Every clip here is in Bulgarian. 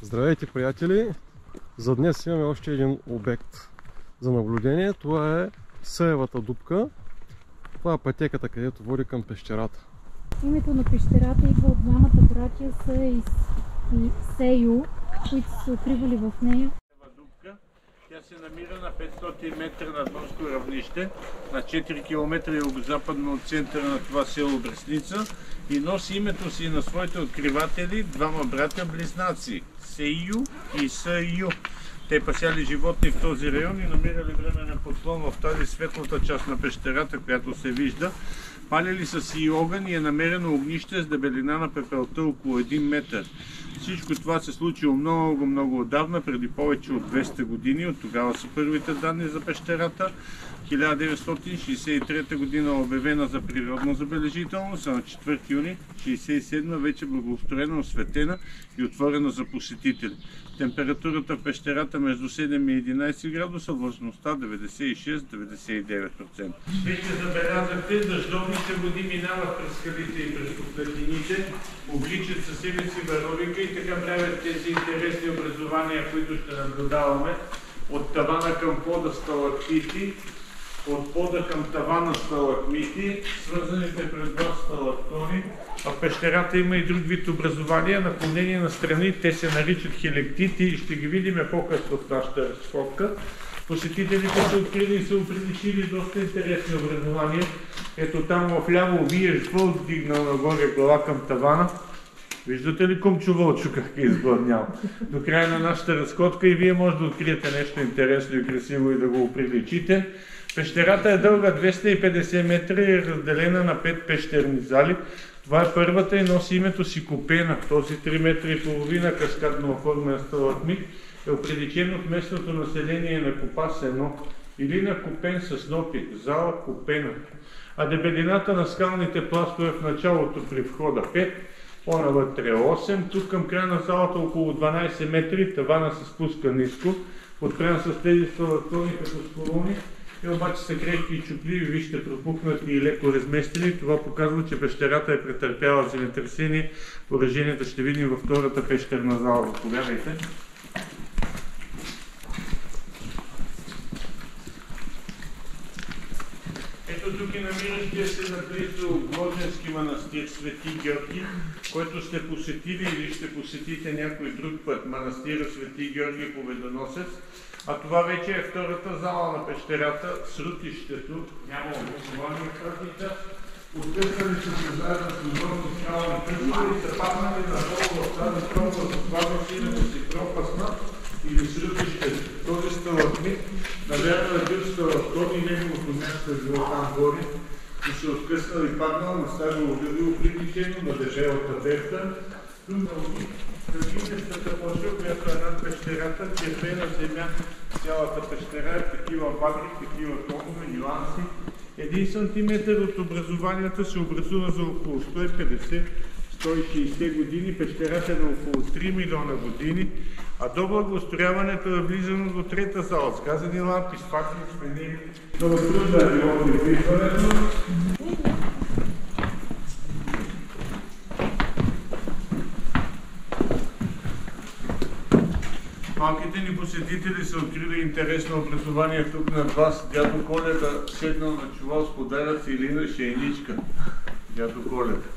Здравейте, приятели! За днес имаме още един обект за наблюдение. Това е Сеевата дупка. Това е пътеката, където води към пещерата. Името на пещерата идва от двамата братя Сеи и Сею, които са се укривали в нея. Тя се намира на 500 метра над морско равнище, на 4 км югозападно от центъра на това село Брестница и носи името си на своите откриватели, двама братя близнаци Сею и Сею. Те пасяли животни в този район и намирали временен подслон в тази светлата част на пещерата, която се вижда. Палили са си и огън и е намерено огнище с дебелина на пепелта около 1 метър. Всичко това се случило много отдавна, преди повече от 200 години. От тогава са първите данни за пещерата. 1963 година обявена за природна забележителност, а на 4 юни 1967 вече благоустроена, осветена и отворена за посетители. Температурата в пещерата между 7 и 11 градуса, влажността 96-99%. Вече забелязахте, дъждовните води минават през скалите и през пустоtiните, обличат със себе си варовика и така правят тези интересни образования, които ще наблюдаваме. От тавана към пода сталактити, от пода към тавана сталагмити, свързаните през два сталактони. А в пещерата има и друг вид образования, наклонени на страни, те се наричат хилектити и ще ги видим по-късно в нашата разходка. Посетителите са открили и са оприличили доста интересни образования. Ето там вляво виеш вълк, дигнал нагоре глава към тавана. Виждате ли комчо вълчо как е изгладнял? До края на нашата разходка и вие може да откриете нещо интересно и красиво и да го оприличите. Пещерата е дълга 250 метра и е разделена на 5 пещерни зали. Това е първата и носи името си Купена. Този 3 метра и половина каскадно оформен сталагмит е оприличен от местното население на Копас 1 или на Купен с нопи, зала Купена. А дебелината на скалните пластове в началото при входа 5, по-навътре 8, тук към края на залата около 12 метри, тавана се спуска ниско, подпрян с тези сталактони като с колони. И обаче са крехки и чупливи, вижте, пропукнати и леко разместили. Това показва, че пещерата е претърпяла земетресение. Поражението ще видим във втората пещерна зала. Заповядайте. Ето тук е намиращия се наблизо Гложенски манастир Свети Георги, който сте посетили или ще посетите някой друг път. Манастира Свети Георги Победоносец. А това вече е втората зала на пещерата, срутището, няма образование в тази част. Откъсвали са се заедно с огромни скални късове и са паднали надолу в тази пробва с това силено си пропасна или срутището. Този сталагмит, наверно е бил сталактон и неговото място е било там горе и се откъснал и паднал на старо обявило приближено на дежелата верта. Къгинестата почва, която е над пещерата, червена земя, цялата пещера е такива багри, такива тонове, нюанси. 1 сантиметър от образованията се образува за около 150-160 години, пещерата е на около 3 милиона години, а до благоустрояването е влизано до трета зала, с газени лампи, с факли, с фенери. Много трудно е било придвижването. Малките ни посетители са открили интересно образование тук над вас. Дядо Коледа седнал на чувал с подаръци Илина Шейничка. Дядо Коледа.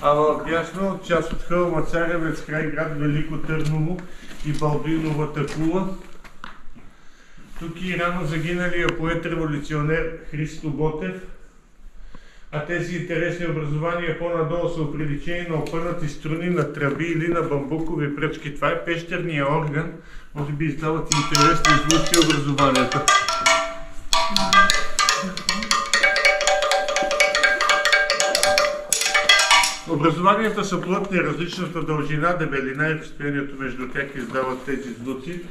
А в дясно част от хълма Царевец, край град Велико Търново и Балдуиновата кула. Тук и рано загиналия поет-революционер Христо Ботев. А тези интересни образования по-надолу са оприличени на опънати струни на тръби или на бамбукови пръчки. Това е пещерния орган. Може би издават интересни звуци образованията. Образованията са плътни, различната дължина, дебелина и разстоянието между тях издават тези звуци.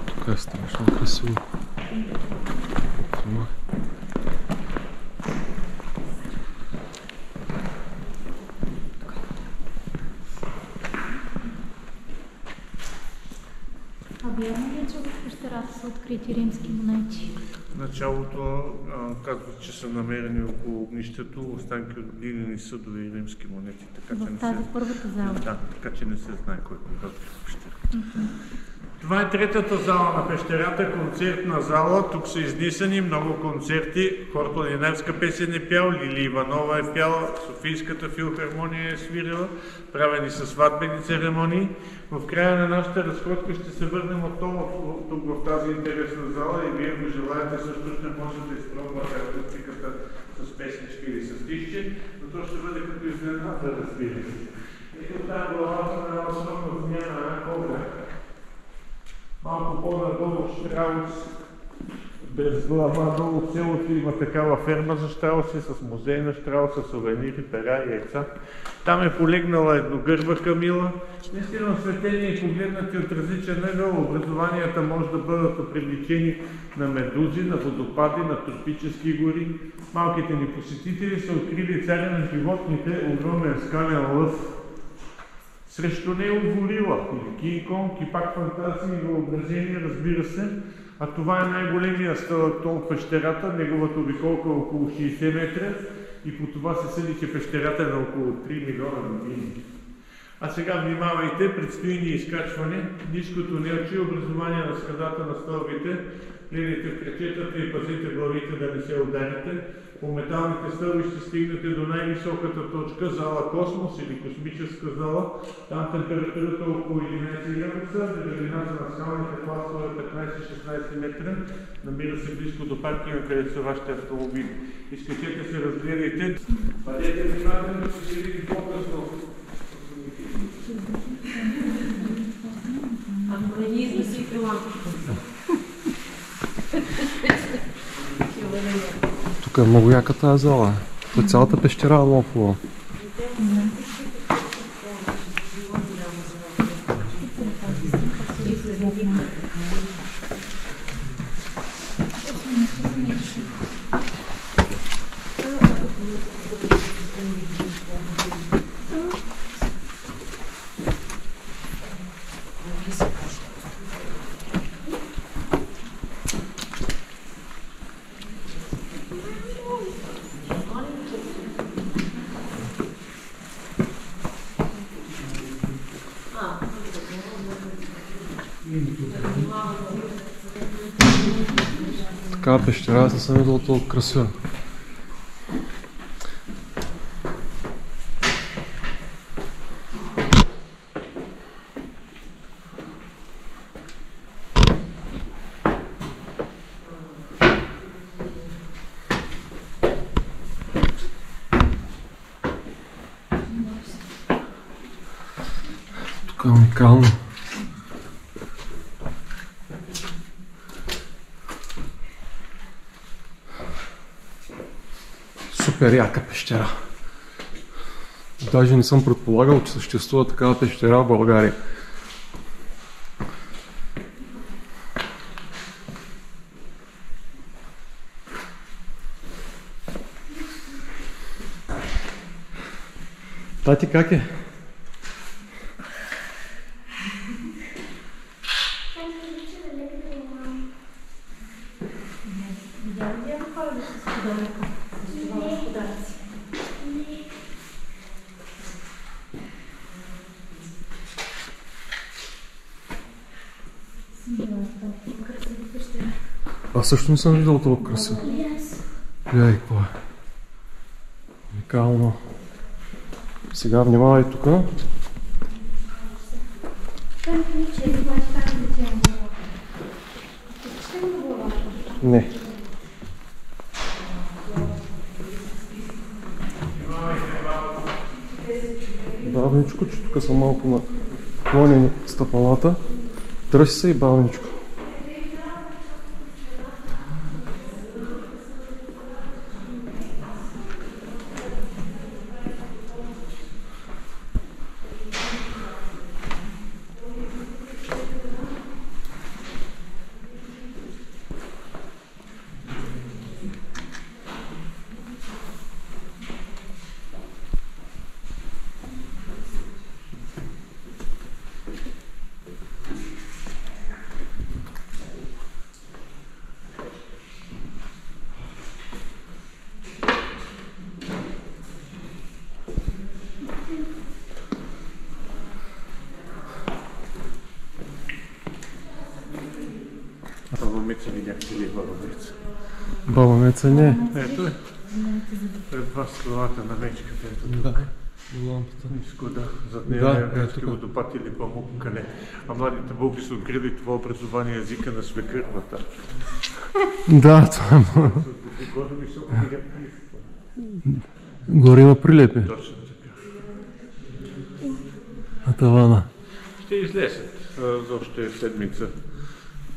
Тук е страшно красиво. Вярно ли, че в пещерата са открити римски монети? В началото казват, че са намерени около огнището останки от глинени съдове и римски монети. Така, в тази първата зала? Да, така че не се знае кой е в пещерата. Това е третата зала на пещерата, концертна зала. Тук са изнесени много концерти. Хортонинарска песен е пял, Лили Иванова е пяла, Софийската филхармония е свирила, правени са сватбени церемонии. В края на нашата разходка ще се върнем отново тук в тази интересна зала и вие, ако желаете, също ще можете да изпробвате акустиката с песнички или с тишче, но то ще бъде като изненада, разбира се. Ето тази главата на една основна змяна кобра. Малко по-надолу Щраус, без глава, долу в селото има такава ферма за Щрауси с музей на Штрауса, сувенири, пера и яйца. Там е полегнала едногърба Камила. Наистина осветени и погледнати от различен ъгъл, образованията може да бъдат привлечени на медузи, на водопади, на тропически гори. Малките ни посетители са открили царя на животните, огромен скален лъв. Срещу него горила, или Кинг-Конг, и пак фантазии и въображение, разбира се. А това е най-големия сталактон в пещерата, неговата обиколка е около 60 метра и по това се съди, че пещерата е на около 3 милиона години. А сега внимавайте, предстои ни изкачване, ниското неочи, образование на скадата на стълбите, гледайте в крачетата и пазите главите да не се ударите. По металните стълби ще стигнете до най-високата точка, зала Космос или космическа зала. Там температурата е около 11 градуса, дебелината на скалните пластове е 15-16 метра. Намира се близко до паркинга, където са вашите автомобили. Изкачете се, разгледайте. Бъдете внимателно, ще се види по-късно. Ако не ни износи крила. Тук е много яка тази зала. Тук цялата пещера е много хубава. Такава пещера не съм видал толкова красива. Тук е уникално. Супер яка пещера. Даже не съм предполагал, че съществува такава пещера в България. Тати, как е? Аз също не съм видал толкова красиво. Гледай какво е. Уникално. Сега внимавай тук. Не. Бавничко, че тук са малко наклонени стъпалата. Търси се и бавничко. Баба Меца видяхте ли Баба Меца? Баба Меца не. Ето е. Пред вас главата на мечката. Ето тук. Да. Лампата. Ниско, да. Зад нея е градски водопад или Памуккане. А младите българи са открили това образование езика на свекървата. Да, това е много. Горе високо Горе има прилепи. точно така. На тавана. Ще излезат за още седмица.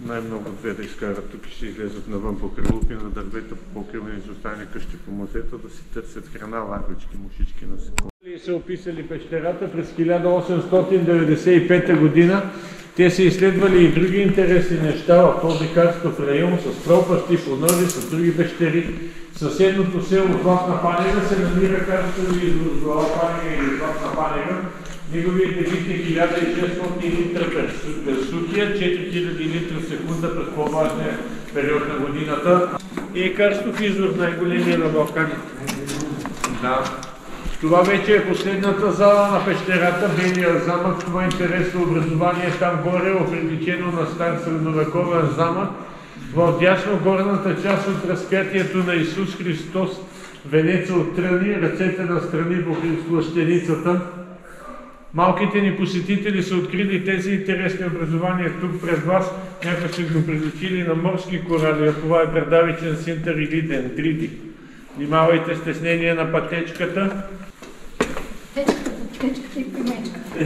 Най-много две да изкарат тук и ще излезат навън по крилупи на дървета, по покривани изоставени къщи по мазета да си търсят храна, ларвички, мушички на секунди. Са описали пещерата през 1895 година. Те са изследвали и други интересни неща в Подикарсков район с пропасти, поднови, с други пещери. Съседното село Златна Панега се намира карстови извор Златна Панега или Златна Панега. Неговият дебит е 1600 литра през сутия, 4000 литра в секунда през по-важния период на годината. И карстов извор, най-големия на Балканите. Да. Това вече е последната зала на пещерата, Белия замък. Това интересно образование там горе, оприличено на стар средновековен замък. В дясно горната част от разпятието на Исус Христос, венеца от тръни, ръцете на страни по плащеницата. Малките ни посетители са открили тези интересни образования тук пред вас. Някои са го предучили на морски корали, а това е предавичен синтър или дендриди. Внимавайте с теснение на пътечката. Течката и примечката.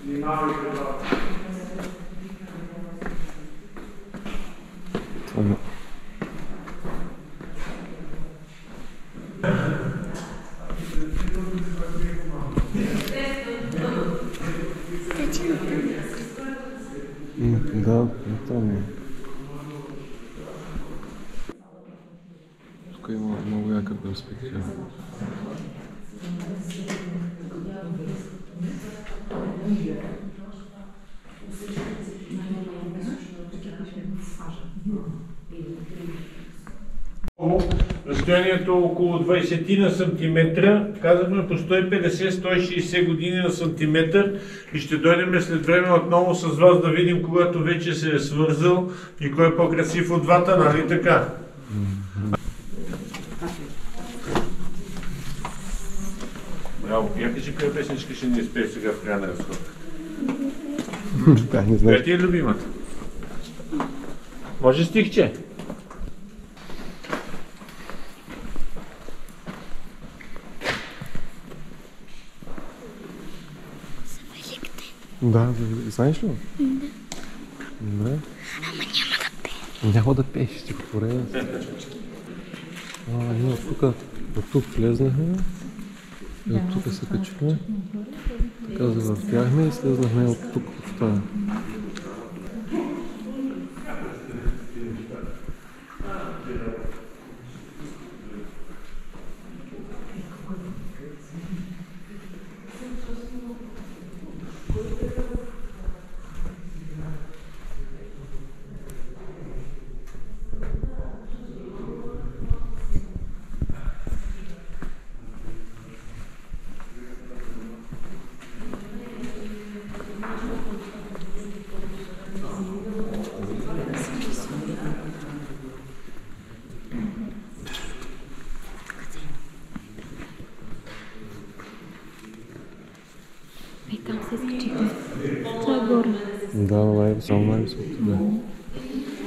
Внимавайте, Да, там е. Тук има много яка перспектива. Разстоянието около 20 на сантиметра, казахме по 150-160 години на сантиметър и ще дойдем след време отново с вас да видим, когато вече се е свързал и кой е по-красив от двата, нали така? Браво, я кажи коя песничка ще ни изпее сега в края на разхода. Да, не знаеш. Коя ти е любимата? Може стихче? Да, знаеш ли? Да. Ама няма да пее. Няма да пееш, стихотворение. От тук влезнахме и от тук се качихме. Така завъртяхме и слезнахме от тук в тази. И там се скачихме. Това е горе. Да, само най-високото да.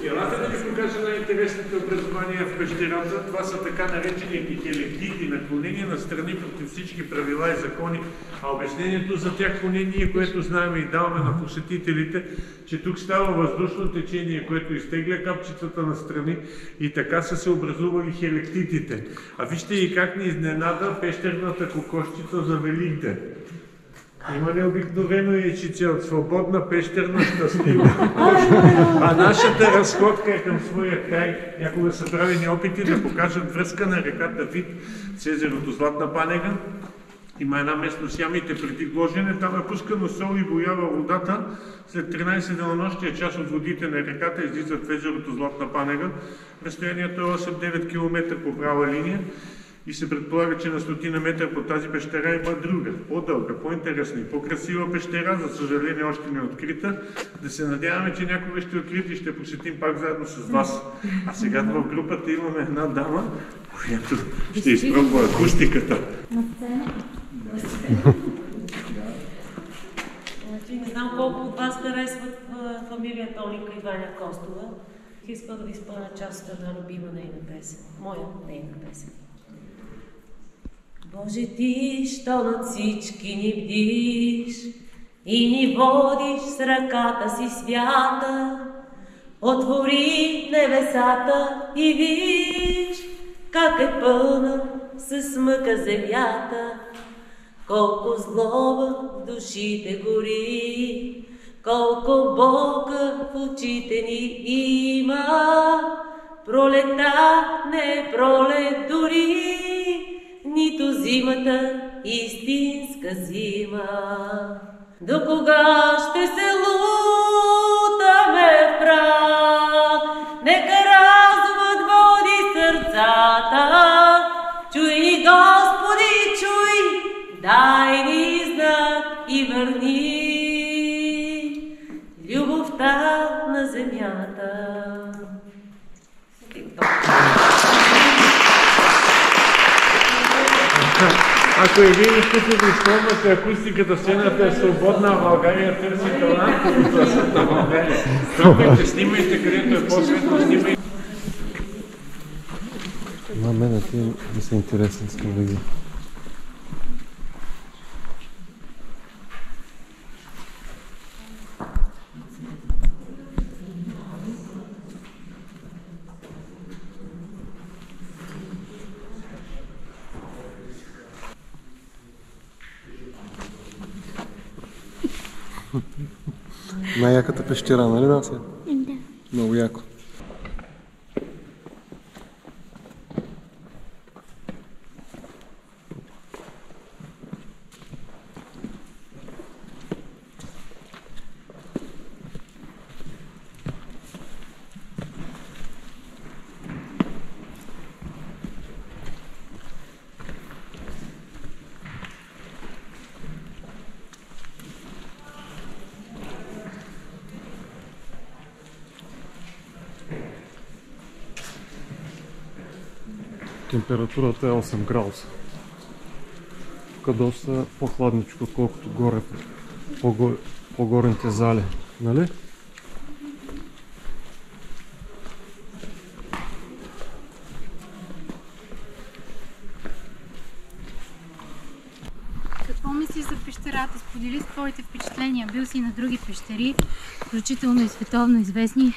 Елате да ви покажа най-интересните образования в пещерата. Това са така наречените хелектити, наклонения на страни против всички правила и закони. А обяснението за тях поне ние, което знаем и даваме на посетителите, че тук става въздушно течение, което изтегля капчицата на страни и така са се образували хелектитите. А вижте и как ни изненада пещерната кокошчица за Великден. Има необикновено яйчице от свободна пещерна щастлива. А нашата разходка е към своя край. Някога са правени опити да покажат връзка на реката Вит с езерото Златна Панега. Има една местност ямите преди гложене, там е пускано сол и боява водата. След 13 денонощия част от водите на реката излизат в езерото Златна Панега. Разстоянието е 8-9 км по права линия. и се предполага, че на 100 метра по тази пещера има друга, по-дълга, по-интересна и по-красива пещера, за съжаление още не е открита. Да се надяваме, че някога ще открити и ще посетим пак заедно с вас. А сега в групата имаме една дама, която ще изпробва акустиката. Не знам колко от вас харесват фамилия Толика и Ваня Костова. Искам да ви изпълня част от една любима нейна песен. Моя нейна песен. Боже, ти, що над всички ни бдиш и ни водиш с ръката си свята, отвори небесата и виж как е пълна с мъка земята, колко злоба в душите гори, колко болка в очите ни има. Пролета не е пролет дори, нито зимата истинска зима. До кога ще се лутаме в прах? Нека разумът води сърцата. Чуй, Господи, чуй, дай ни знак и върни любовта на земята. Ако и вие искате да изпълняте акустиката, сцената е свободна, а България търси талант и гласът на България. Пробвайте, снимайте, където е по-светло, снимайте. На мен ти ми са интересни, искам да ги. Най-яката пещера, нали, Нася? Да. Много яко. Температурата е 8 градуса. Тук е доста по-хладничко, отколкото горе, по-горните зали, нали? Какво мислиш за пещерата? Сподели своите впечатления. Бил си на други пещери, включително и световно известни.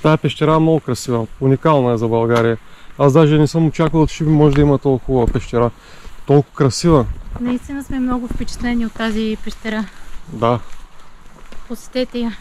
Тая пещера е много красива, уникална е за България. Аз даже не съм очаквал, че може да има толкова хубава пещера. Толкова красива. Наистина сме много впечатлени от тази пещера. Да. Посетете я.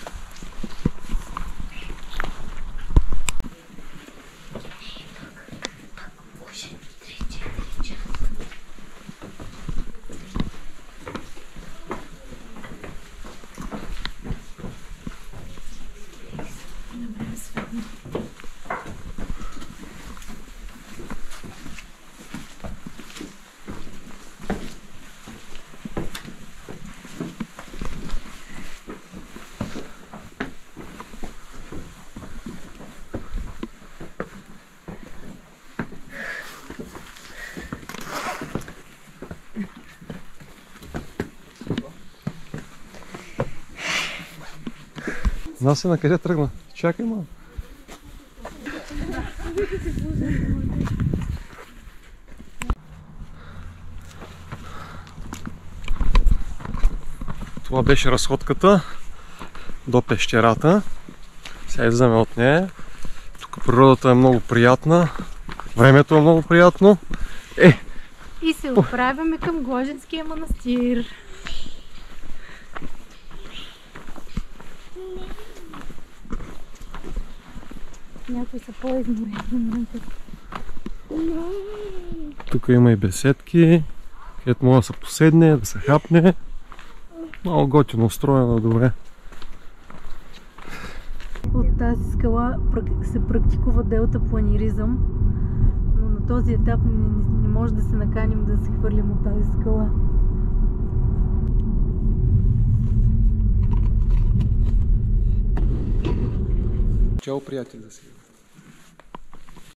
Нася, на къде тръгна? Чакай малко. Това беше разходката до пещерата. Сега излизаме от нея. Тук природата е много приятна. Времето е много приятно. И се отправяме към Гложенския манастир. Някои са по-изморени. Тук има и беседки, където може да се поседне, да се хапне. Много готино устроено, добре. От тази скала се практикува делтапланиризъм, но на този етап не може да се наканим да се хвърлим от тази скала. Чао, приятели, да си.